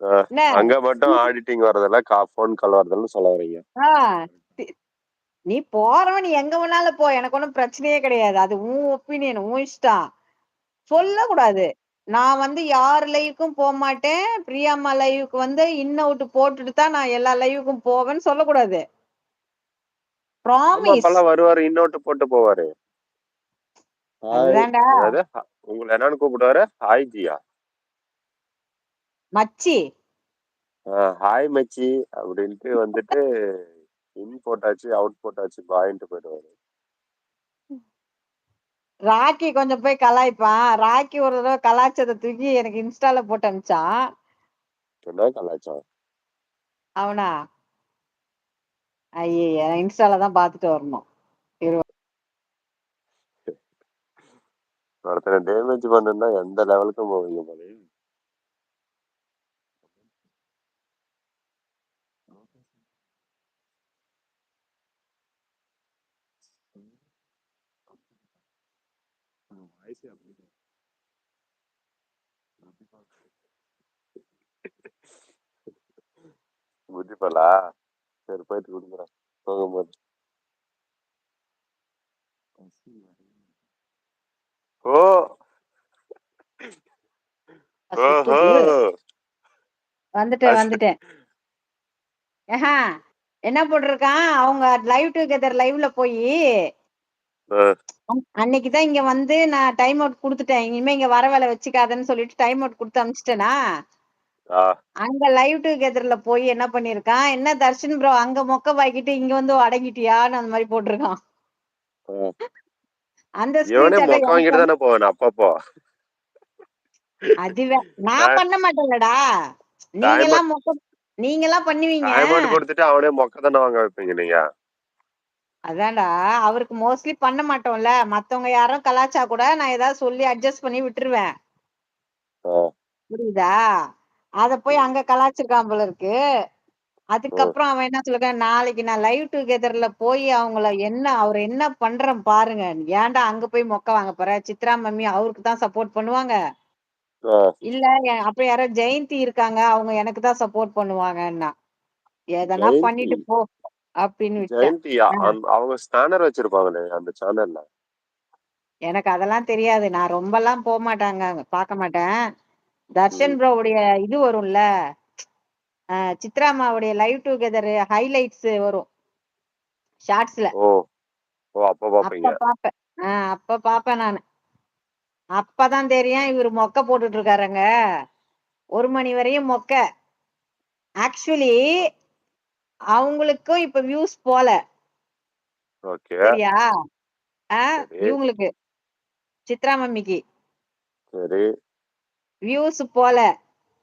என்ன அங்க மட்டும் ஆடிட்டிங் வரதில்ல, ஃபோன் கால் வரதில்லன்னு சொல்ல வர்றீங்க. ஆ, தி- நீ போறவன் நீ எங்க வேணாலும் போ, எனக்கு ஒண்ணும் பிரச்சனையே கிடையாது. அது உன் ஒப்பீனியன், உன் இஷ்டம். சொல்லக்கூடாது. நான் யார் லைவுக்கும் போமாட்டேன். பிரியாம்மா லைவுக்கு இன் அவுட் போட்டுட்டு தான் நான் எல்லா லைவுக்கும் போவேன்னு சொல்லக்கூடாது. ஆமா, ப்ராமிஸ். அப்பல்லாம் வருவாரு, இன்னொட்டு போட்டு போவாரு. ஹாய், அதுதான்டா அதாவது உங்களை என்னன்னு கூப்பிடுவாரு? ஹாய் ஜியா. மச்சி. ஹாய் மச்சி அப்படின்ட்டு வந்துட்டு இன் போட்டாச்சு, அவுட் போட்டாச்சு, பாயின்ட்டு போயிடுவாரு. ராக்கி கொஞ்சம் போய் கலாய்ப்பான். ராக்கி ஒரு தடவை கலாய்ச்சதை தூக்கி எனக்கு இன்ஸ்டால போட்டு அனுப்பிச்சான். என்ன கலாச்சாரம்? அவனா? ஐய, இன்ஸ்டால தான் பாத்துட்டு வரணும். ஒருத்தனை டேமேஜ் பண்ணுன்னா எந்த லெவலுக்கும் போவீங்க போல. புத்திப்பலா சரி போயிட்டு கொடுக்குறேன் போகும்போது. ஓ ஓஹோ வந்துட்டேன். ஏஹா, என்ன போட்டிருக்கான்? அவங்க லைவ் டுகெதர் லைவ்ல போய் அன்னைக்குதான் இங்க நான் டைம் அவுட் குடுத்துட்டேன். இனிமே இங்க வர வேலை வச்சுக்காதன்னு சொல்லிட்டு டைம் அவுட் கொடுத்து அனுப்பிச்சிட்டேனா? அங்க லைவ் டுகெதர்ல போய் என்ன பண்ணிருக்கான்? என்ன தர்ஷன் ப்ரோ அங்க மொக்க வாங்கிட்டு இங்க அடங்கிட்டியான்னு அந்த மாதிரி போட்டிருக்கான். அந்த இவனே ஸ்கிரீன்ஷாட் மொக்க வாங்கிட்டு தானே போவேன் அப்பப்போ. அதுவே நான் பண்ண மாட்டேன்லடா. நீங்கெல்லாம் பண்ணுவீங்க. டைம் அவுட் கொடுத்துட்டு அவனே மொக்க தானே வாங்க வைப்பீங்க நீங்க. அதான்டா, அவருக்கு மோஸ்ட்லி பண்ண மாட்டோம்ல. மத்தவங்க யாரும் கலாச்சா கூட நான் ஏதாவது சொல்லி அட்ஜஸ்ட் பண்ணி விட்டுருவேன். புரியுதா? அத போய் அங்க கலாச்சிருக்கான் போல இருக்கு. அதுக்கப்புறம் அவன் என்ன சொல்லிருக்கான்? நாளைக்கு நான் லைவ் டுகெதர்ல போய் அவர் என்ன பண்றேன் பாருங்க. ஏன்டா அங்க போய் மொக்க வாங்க போற? சித்ரா மம்மி அவருக்கு தான் சப்போர்ட் பண்ணுவாங்க. இல்ல அப்ப யாரோ ஜெயந்தி இருக்காங்க, அவங்க எனக்கு தான் சப்போர்ட் பண்ணுவாங்கன்னா. எதனா பண்ணிட்டு போ அப்படின்னு விட்டேன். ஜெயந்தியா அவங்க ஸ்கேனர் வச்சிருப்பாங்களே அந்த சேனல்ல. எனக்கு அதெல்லாம் தெரியாது. நான் ரொம்பலாம் போக மாட்டாங்க, பார்க்க மாட்டேன். தர்ஷன் ப்ரோவுடைய இது வரும்ல, சித்ராமாவுடைய லைவ் டுகெதர் ஹைலைட்ஸ் வரும் ஷார்ட்ஸ்ல. அப்ப பாப்பீங்க. அப்ப பாப்பேன். அப்ப பாப்பேன் நானு. அப்பதான் தெரியும் இவரு மொக்க போட்டுட்டு இருக்காருங்க. 1 மணி வரையும் மொக்க. ஆக்சுவலி அவங்களுக்கும் இப்ப வியூஸ் போல. சரியா? இவங்களுக்கு சித்ரா மம்மிக்கு சரி வியூஸ் போல.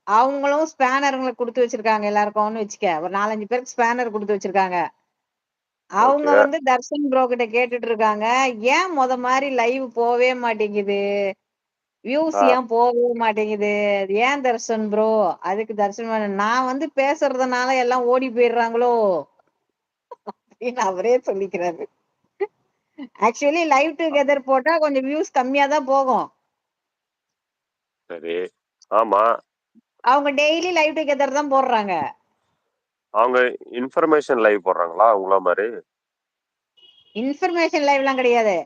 அவங்களும் ஸ்பேனருங்களை கொடுத்து வச்சிருக்காங்க எல்லாருக்கும்னு வச்சுக்க. ஒரு 4-5 பேருக்கு ஸ்பேனர் கொடுத்து வச்சிருக்காங்க. அவங்க தர்ஷன் ப்ரோ கிட்ட கேட்டுட்டு இருக்காங்க, ஏன் மாதிரி லைவ் போவே மாட்டேங்குது, வியூஸ் ஏன் போகவே மாட்டேங்குது, ஏன் தர்ஷன் ப்ரோ? அதுக்கு தர்ஷன் நான் பேசுறதுனால எல்லாம் ஓடி போயிடுறாங்களோ அப்படின்னு அவரே சொல்லிக்கிறாரு. ஆக்சுவலி லைவ் டுகெதர் போட்டா கொஞ்சம் வியூஸ் கம்மியா தான் போகும். சரி ஆமா, அவங்க டெய்லி லைவ் டுகெதர் தான் போடுறாங்க. அவங்க இன்ஃபர்மேஷன் லைவ் போடுறாங்களா உங்கள மாதிரி? இன்ஃபர்மேஷன் லைவ்லாம் கிடையாது.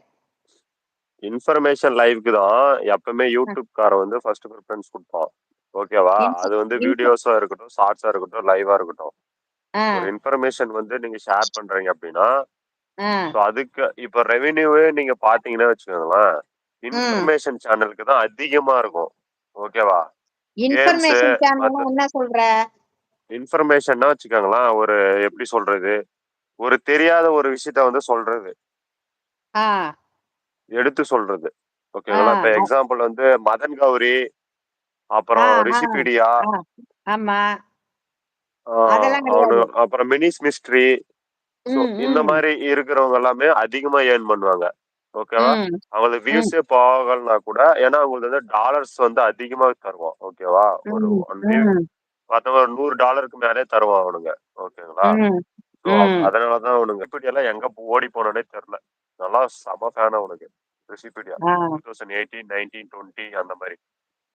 இன்ஃபர்மேஷன் லைவ்க்கு தான் எப்பவுமே யூடியூப் கார ஃபர்ஸ்ட் ப்ரிஃபரன்ஸ் கொடுப்பான். ஓகேவா? அது வீடியோஸா இருக்கட்டும், ஷார்ட்ஸா இருக்கட்டும், லைவா இருக்கட்டும். ஒரு இன்ஃபர்மேஷன் நீங்க ஷேர் பண்றீங்க அப்படின்னா அதுக்கு இப்ப ரெவென்யூவே நீங்க பாத்தீங்கன்னா வச்சுக்கோங்களேன், இன்ஃபர்மேஷன் சேனலுக்கு தான் அதிகமா இருக்கும். ஓகேவா? இன்ஃபர்மேஷன் சேனல் என்ன சொல்ற? இன்ஃபர்மேஷன்னா வச்சுக்கோங்களேன், ஒரு எப்படி சொல்றது, ஒரு தெரியாத ஒரு விஷயத்த சொல்றது, எடுத்து சொல்றது. ஓகேங்களா? இப்ப எக்ஸாம்பிள் மதன் கௌரி, அப்புறம் ரிஷிபீடியா, ஆமா, அப்புறம் மினிஸ் மிஸ்ட்ரி, இந்த மாதிரி இருக்கிறவங்க எல்லாமே அதிகமா ஏர்ன் பண்ணுவாங்க. ஓகேவா? அவங்களுக்கு வியூஸே போகலனா கூட, ஏன்னா அவங்களுக்கு டாலர்ஸ் அதிகமா தருவோம். ஓகேவா? ஒரு 1 வியூ பார்த்தா ஒரு $100 மேலே தருவான் அவனுங்க. ஓகேங்களா? ஸோ அதனாலதான் அவனுங்க ரிஷிபீடியாலாம் எங்க ஓடி போனோன்னே தெரியல. நல்லா செம ஃபேன் அவனுக்கு ரிஷிபீடியா. 2018, 19, 20 அந்த மாதிரி.